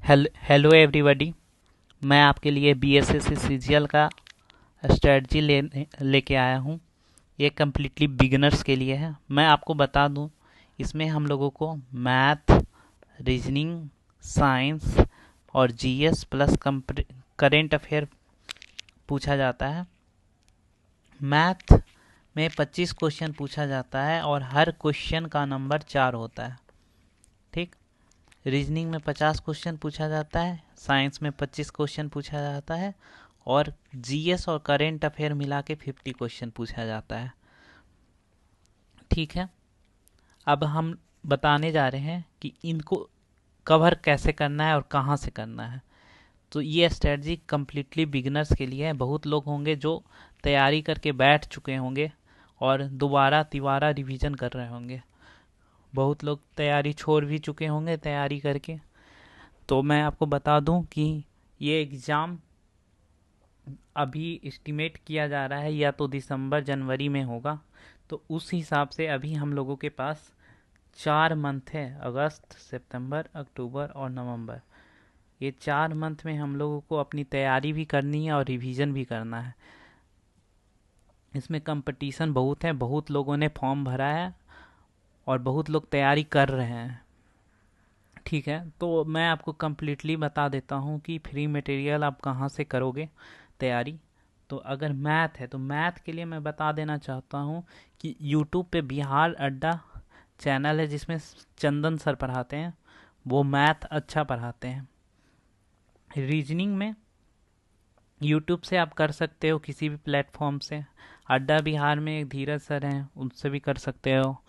Hello everybody. मैं आपके लिए बीएसएससी सीजीएल का स्ट्रेटजी लेके आया हूँ। ये कम्प्लीटली बिगिनर्स के लिए है। मैं आपको बता दूँ, इसमें हम लोगों को मैथ, रीजनिंग, साइंस और जीएस प्लस करेंट अफेयर पूछा जाता है। मैथ में 25 क्वेश्चन पूछा जाता है और हर क्वेश्चन का नंबर 4 होता है। ठीक। रीजनिंग में 50 क्वेश्चन पूछा जाता है, साइंस में 25 क्वेश्चन पूछा जाता है और जीएस और करेंट अफेयर मिला के 50 क्वेश्चन पूछा जाता है। ठीक है। अब हम बताने जा रहे हैं कि इनको कवर कैसे करना है और कहाँ से करना है। तो ये स्ट्रेटजी कम्प्लीटली बिगिनर्स के लिए है। बहुत लोग होंगे जो तैयारी करके बैठ चुके होंगे और दोबारा तिबारा रिवीजन कर रहे होंगे। बहुत लोग तैयारी छोड़ भी चुके होंगे तैयारी करके। तो मैं आपको बता दूं कि ये एग्ज़ाम अभी एस्टिमेट किया जा रहा है या तो दिसंबर जनवरी में होगा। तो उस हिसाब से अभी हम लोगों के पास 4 मंथ है, अगस्त, सितंबर, अक्टूबर और नवंबर। ये 4 मंथ में हम लोगों को अपनी तैयारी भी करनी है और रिवीजन भी करना है। इसमें कंपटीशन बहुत है, बहुत लोगों ने फॉर्म भरा है और बहुत लोग तैयारी कर रहे हैं। ठीक है, तो मैं आपको कम्प्लीटली बता देता हूँ कि फ्री मटेरियल आप कहाँ से करोगे तैयारी। तो अगर मैथ है तो मैथ के लिए मैं बता देना चाहता हूँ कि यूट्यूब पे बिहार अड्डा चैनल है जिसमें चंदन सर पढ़ाते हैं। वो मैथ अच्छा पढ़ाते हैं। रीजनिंग में यूट्यूब से आप कर सकते हो, किसी भी प्लेटफॉर्म से। अड्डा बिहार में एक धीरज सर हैं, उनसे भी कर सकते हो।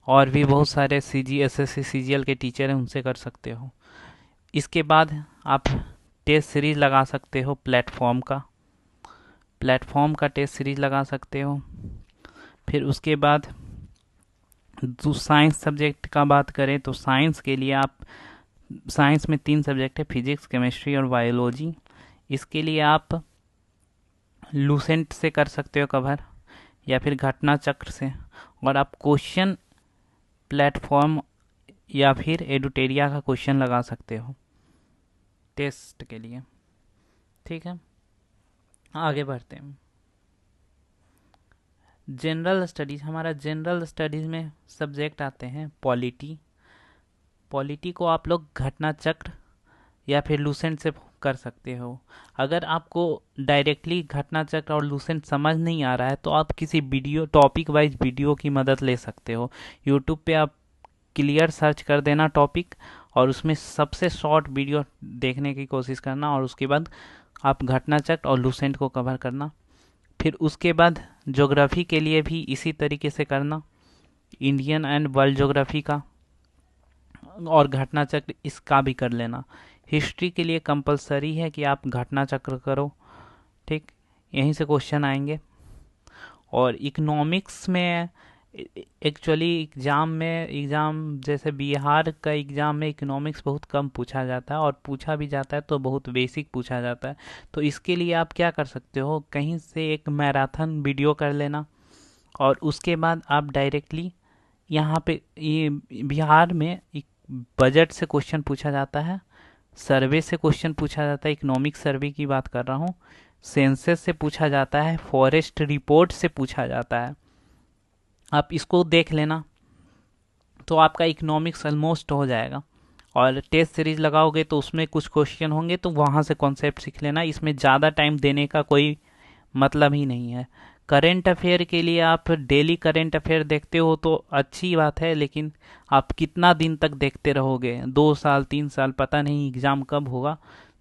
और भी बहुत सारे सी जी एस एस सी सी जी एल के टीचर हैं, उनसे कर सकते हो। इसके बाद आप टेस्ट सीरीज लगा सकते हो। प्लेटफॉर्म का टेस्ट सीरीज लगा सकते हो। फिर उसके बाद जो साइंस सब्जेक्ट का बात करें तो साइंस के लिए आप, साइंस में 3 सब्जेक्ट है, फिजिक्स, केमिस्ट्री और बायोलॉजी। इसके लिए आप लूसेंट से कर सकते हो कवर या फिर घटना चक्र से। और आप क्वेश्चन प्लेटफॉर्म या फिर एडुटेरिया का क्वेश्चन लगा सकते हो टेस्ट के लिए। ठीक है, आगे बढ़ते हैं। जनरल स्टडीज, हमारा जनरल स्टडीज में सब्जेक्ट आते हैं पॉलिटी। पॉलिटी को आप लोग घटना चक्र या फिर लूसेंट से कर सकते हो। अगर आपको डायरेक्टली घटना चक्र और लूसेंट समझ नहीं आ रहा है तो आप किसी वीडियो, टॉपिक वाइज वीडियो की मदद ले सकते हो। यूट्यूब पे आप क्लियर सर्च कर देना टॉपिक और उसमें सबसे शॉर्ट वीडियो देखने की कोशिश करना और उसके बाद आप घटना चक्र और लूसेंट को कवर करना। फिर उसके बाद ज्योग्राफी के लिए भी इसी तरीके से करना, इंडियन एंड वर्ल्ड ज्योग्राफी का और घटना चक्र इसका भी कर लेना। हिस्ट्री के लिए कंपलसरी है कि आप घटना चक्र करो। ठीक, यहीं से क्वेश्चन आएंगे। और इकोनॉमिक्स में एक्चुअली एग्ज़ाम जैसे बिहार का एग्ज़ाम में इकोनॉमिक्स बहुत कम पूछा जाता है और पूछा भी जाता है तो बहुत बेसिक पूछा जाता है। तो इसके लिए आप क्या कर सकते हो, कहीं से एक मैराथन वीडियो कर लेना और उसके बाद आप डायरेक्टली यहाँ पे, ये बिहार में बजट से क्वेश्चन पूछा जाता है, सर्वे से क्वेश्चन पूछा जाता है, इकोनॉमिक सर्वे की बात कर रहा हूँ, सेंसस से पूछा जाता है, फॉरेस्ट रिपोर्ट से पूछा जाता है। आप इसको देख लेना तो आपका इकोनॉमिक्स ऑलमोस्ट हो जाएगा। और टेस्ट सीरीज लगाओगे तो उसमें कुछ क्वेश्चन होंगे तो वहाँ से कॉन्सेप्ट सीख लेना। इसमें ज़्यादा टाइम देने का कोई मतलब ही नहीं है। करेंट अफेयर के लिए आप डेली करेंट अफेयर देखते हो तो अच्छी बात है, लेकिन आप कितना दिन तक देखते रहोगे, 2 साल 3 साल, पता नहीं एग्ज़ाम कब होगा।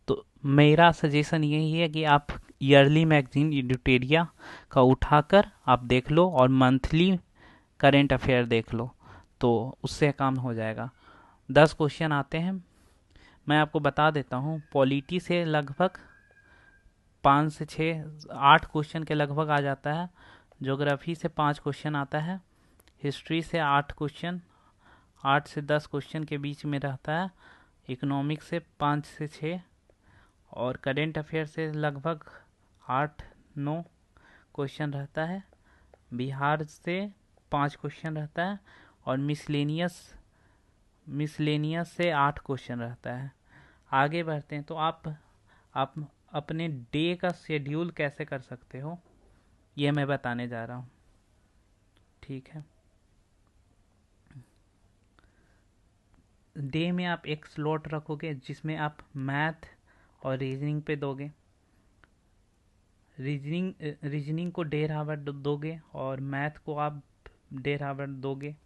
तो मेरा सजेशन यही है कि आप ईयरली मैगजीन एडिटोरिया का उठाकर आप देख लो और मंथली करेंट अफेयर देख लो, तो उससे काम हो जाएगा। 10 क्वेश्चन आते हैं, मैं आपको बता देता हूँ। पॉलिटी से लगभग 5 से 6 8 क्वेश्चन के लगभग आ जाता है। ज्योग्राफी से 5 क्वेश्चन आता है। हिस्ट्री से 8 क्वेश्चन, 8 से 10 क्वेश्चन के बीच में रहता है। इकोनॉमिक्स से 5 से 6 और करेंट अफेयर से लगभग 8 9 क्वेश्चन रहता है। बिहार से 5 क्वेश्चन रहता है और मिसलेनियस से 8 क्वेश्चन रहता है। आगे बढ़ते हैं तो आप अपने डे का शेड्यूल कैसे कर सकते हो ये मैं बताने जा रहा हूँ। ठीक है, डे में आप एक स्लॉट रखोगे जिसमें आप मैथ और रीजनिंग पे दोगे। रीजनिंग को 1.5 आवर दोगे और मैथ को आप 1.5 आवर दोगे।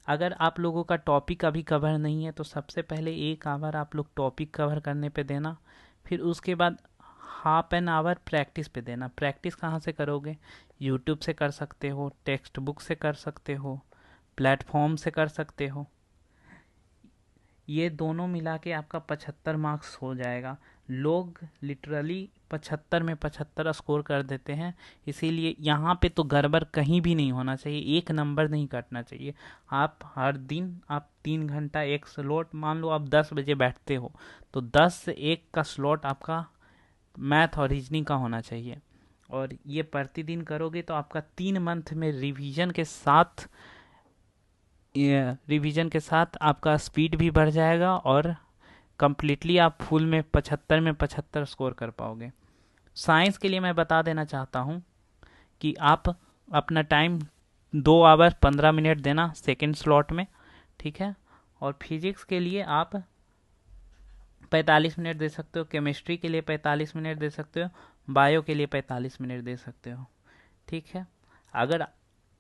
अगर आप लोगों का टॉपिक अभी कवर नहीं है तो सबसे पहले 1 आवर आप लोग टॉपिक कवर करने पे देना, फिर उसके बाद ½ एन आवर प्रैक्टिस पे देना। प्रैक्टिस कहाँ से करोगे? यूट्यूब से कर सकते हो, टेक्स्ट बुक से कर सकते हो, प्लेटफॉर्म से कर सकते हो। ये दोनों मिला के आपका 75 मार्क्स हो जाएगा। लोग लिटरली 75 में 75 स्कोर कर देते हैं, इसीलिए यहाँ पे तो गड़बड़ कहीं भी नहीं होना चाहिए, एक नंबर नहीं कटना चाहिए। आप हर दिन आप 3 घंटा एक स्लॉट, मान लो आप 10 बजे बैठते हो तो 10 से 1 का स्लॉट आपका मैथ और रीजनिंग का होना चाहिए। और ये प्रतिदिन करोगे तो आपका 3 मंथ में रिवीजन के साथ आपका स्पीड भी बढ़ जाएगा और कंप्लीटली आप फुल में 75 स्कोर कर पाओगे। साइंस के लिए मैं बता देना चाहता हूँ कि आप अपना टाइम 2 आवर 15 मिनट देना सेकेंड स्लॉट में, ठीक है। और फिजिक्स के लिए आप 45 मिनट दे सकते हो, केमिस्ट्री के लिए 45 मिनट दे सकते हो, बायो के लिए 45 मिनट दे सकते हो, ठीक है। अगर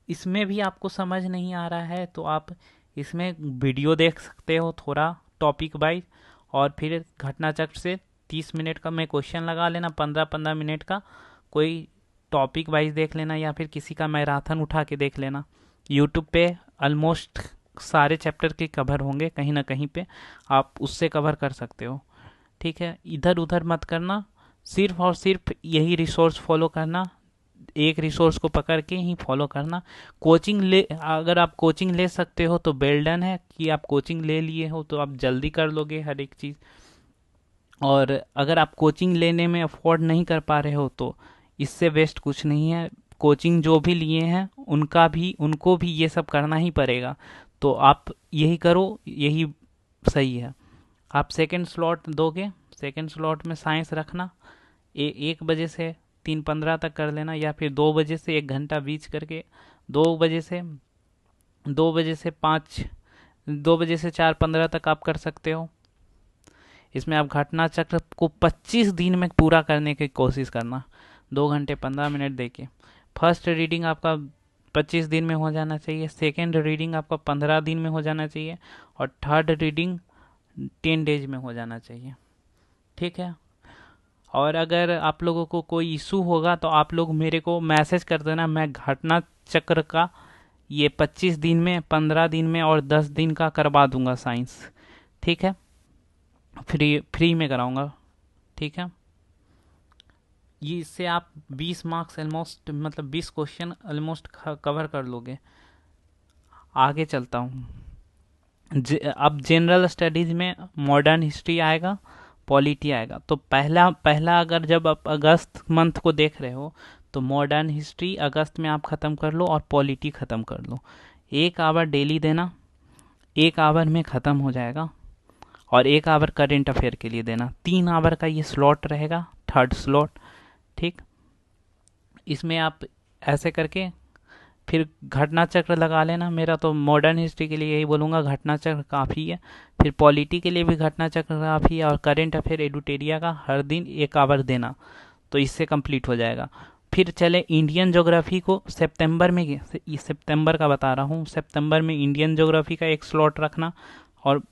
इसमें भी आपको समझ नहीं आ रहा है तो आप इसमें वीडियो देख सकते हो थोड़ा टॉपिक वाइज, और फिर घटना चक्र से 30 मिनट का मैं क्वेश्चन लगा लेना, 15-15 मिनट का कोई टॉपिक वाइज देख लेना, या फिर किसी का मैराथन उठा के देख लेना। यूट्यूब पे ऑलमोस्ट सारे चैप्टर के कवर होंगे, कहीं ना कहीं पे आप उससे कवर कर सकते हो, ठीक है। इधर उधर मत करना, सिर्फ और सिर्फ यही रिसोर्स फॉलो करना, एक रिसोर्स को पकड़ के ही फॉलो करना। अगर आप कोचिंग ले सकते हो तो वेल डन है कि आप कोचिंग ले लिए हो, तो आप जल्दी कर लोगे हर एक चीज़। और अगर आप कोचिंग लेने में अफोर्ड नहीं कर पा रहे हो तो इससे बेस्ट कुछ नहीं है। कोचिंग जो भी लिए हैं उनको भी ये सब करना ही पड़ेगा, तो आप यही करो, यही सही है। आप सेकंड स्लॉट दोगे, सेकंड स्लॉट में साइंस रखना, 1 बजे से 3:15 तक कर लेना, या फिर 2 बजे से 1 घंटा बीच करके 2 बजे से 4:15 तक आप कर सकते हो। इसमें आप घटना चक्र को 25 दिन में पूरा करने की कोशिश करना, 2 घंटे 15 मिनट देके। फर्स्ट रीडिंग आपका 25 दिन में हो जाना चाहिए, सेकेंड रीडिंग आपका 15 दिन में हो जाना चाहिए, और थर्ड रीडिंग 10 डेज में हो जाना चाहिए, ठीक है। और अगर आप लोगों को कोई इशू होगा तो आप लोग मेरे को मैसेज कर देना, मैं घटना चक्र का ये 25 दिन में, 15 दिन में और 10 दिन का करवा दूंगा साइंस, ठीक है। फ्री में कराऊंगा, ठीक है। ये इससे आप 20 मार्क्स ऑलमोस्ट, मतलब 20 क्वेश्चन ऑलमोस्ट कवर कर लोगे। आगे चलता हूँ। अब जनरल स्टडीज में मॉडर्न हिस्ट्री आएगा, पॉलिटी आएगा। तो पहला अगर जब आप अगस्त मंथ को देख रहे हो तो मॉडर्न हिस्ट्री अगस्त में आप ख़त्म कर लो और पॉलिटी ख़त्म कर लो। 1 आवर डेली देना, 1 आवर में ख़त्म हो जाएगा, और 1 आवर करेंट अफेयर के लिए देना। 3 आवर का ये स्लॉट रहेगा, थर्ड स्लॉट, ठीक। इसमें आप ऐसे करके फिर घटना चक्र लगा लेना। मेरा तो मॉडर्न हिस्ट्री के लिए यही बोलूँगा, घटना चक्र काफ़ी है। फिर पॉलिटी के लिए भी घटना चक्र काफ़ी है, और करेंट अफेयर एडुटेरिया का हर दिन 1 आवर देना, तो इससे कंप्लीट हो जाएगा। फिर चले इंडियन ज्योग्राफी को सितंबर में, सितंबर का बता रहा हूँ, सितंबर में इंडियन ज्योग्राफी का एक स्लॉट रखना, और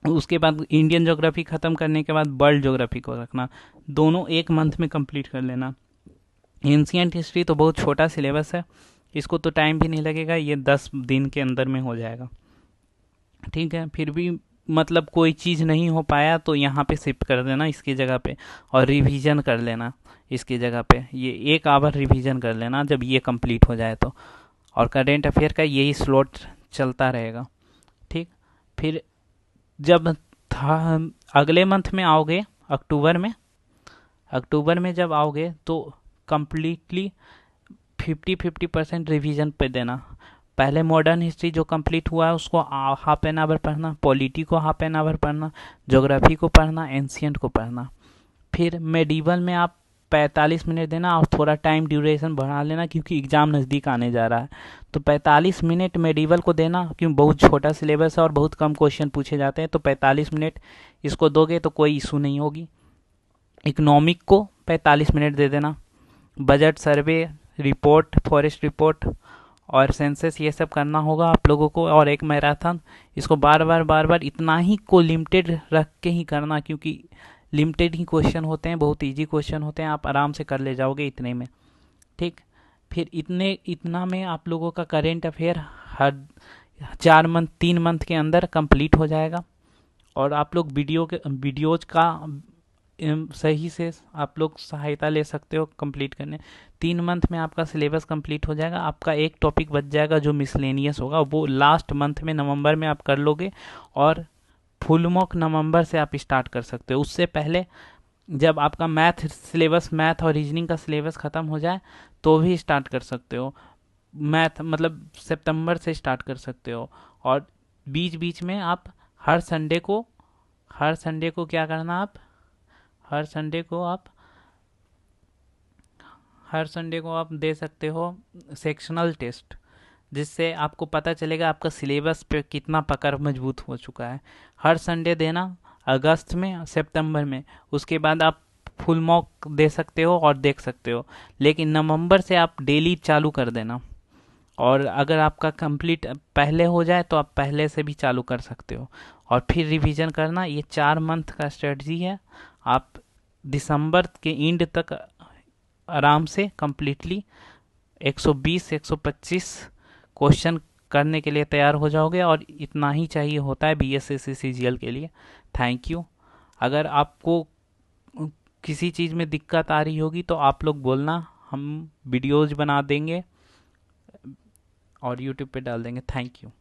उसके बाद इंडियन ज्योग्राफी ख़त्म करने के बाद वर्ल्ड ज्योग्राफी को रखना। दोनों 1 मंथ में कंप्लीट कर लेना। एंशिएंट हिस्ट्री तो बहुत छोटा सिलेबस है, इसको तो टाइम भी नहीं लगेगा, ये 10 दिन के अंदर में हो जाएगा, ठीक है। फिर भी मतलब कोई चीज़ नहीं हो पाया तो यहाँ पे शिफ्ट कर देना इसकी जगह पे, और रिवीजन कर लेना इसकी जगह पे। ये 1 आवर रिवीजन कर लेना जब ये कंप्लीट हो जाए तो, और करेंट अफेयर का यही स्लॉट चलता रहेगा, ठीक। फिर जब अगले मंथ में आओगे, अक्टूबर में जब आओगे तो कम्प्लीटली 50% रिवीजन पे देना। पहले मॉडर्न हिस्ट्री जो कंप्लीट हुआ है उसको हाफ एन आवर पढ़ना, पॉलिटी को हाफ एन आवर पढ़ना, ज्योग्राफी को पढ़ना, एंशियंट को पढ़ना। फिर मेडिवल में आप 45 मिनट देना और थोड़ा टाइम ड्यूरेशन बढ़ा लेना क्योंकि एग्ज़ाम नज़दीक आने जा रहा है। तो 45 मिनट मेडिवल को देना क्योंकि बहुत छोटा सिलेबस है और बहुत कम क्वेश्चन पूछे जाते हैं, तो 45 मिनट इसको दोगे तो कोई इशू नहीं होगी। इकोनॉमिक को 45 मिनट दे देना। Budget, survey report, forest report और सेंसस ये सब करना होगा आप लोगों को, और एक मैराथन। इसको बार बार इतना ही को लिमिटेड रख के ही करना क्योंकि लिमिटेड ही क्वेश्चन होते हैं, बहुत इजी क्वेश्चन होते हैं, आप आराम से कर ले जाओगे इतने में। ठीक, फिर इतना में आप लोगों का करेंट अफेयर हर 3 मंथ के अंदर कंप्लीट हो जाएगा। और आप लोग वीडियोज का सही से आप लोग सहायता ले सकते हो कंप्लीट करने। 3 मंथ में आपका सिलेबस कंप्लीट हो जाएगा। आपका एक टॉपिक बच जाएगा जो मिसलेनियस होगा, वो लास्ट मंथ में नवंबर में आप कर लोगे और फुल मॉक नवंबर से आप स्टार्ट कर सकते हो। उससे पहले जब आपका मैथ और रीजनिंग का सिलेबस ख़त्म हो जाए तो भी स्टार्ट कर सकते हो। मैथ मतलब सितंबर से स्टार्ट कर सकते हो। और बीच बीच में आप हर संडे को क्या करना, हर संडे को आप दे सकते हो सेक्शनल टेस्ट, जिससे आपको पता चलेगा आपका सिलेबस पे कितना पकड़ मजबूत हो चुका है। हर संडे देना अगस्त में, सितंबर में। उसके बाद आप फुल मॉक दे सकते हो और देख सकते हो, लेकिन नवंबर से आप डेली चालू कर देना। और अगर आपका कंप्लीट पहले हो जाए तो आप पहले से भी चालू कर सकते हो और फिर रिवीजन करना। ये 4 मंथ का स्ट्रेटजी है। आप दिसंबर के एंड तक आराम से कंप्लीटली 120-125 क्वेश्चन करने के लिए तैयार हो जाओगे, और इतना ही चाहिए होता है बीएसएससी सीजीएल के लिए। Thank you. अगर आपको किसी चीज़ में दिक्कत आ रही होगी तो आप लोग बोलना, हम वीडियोज़ बना देंगे और यूट्यूब पे डाल देंगे। Thank you.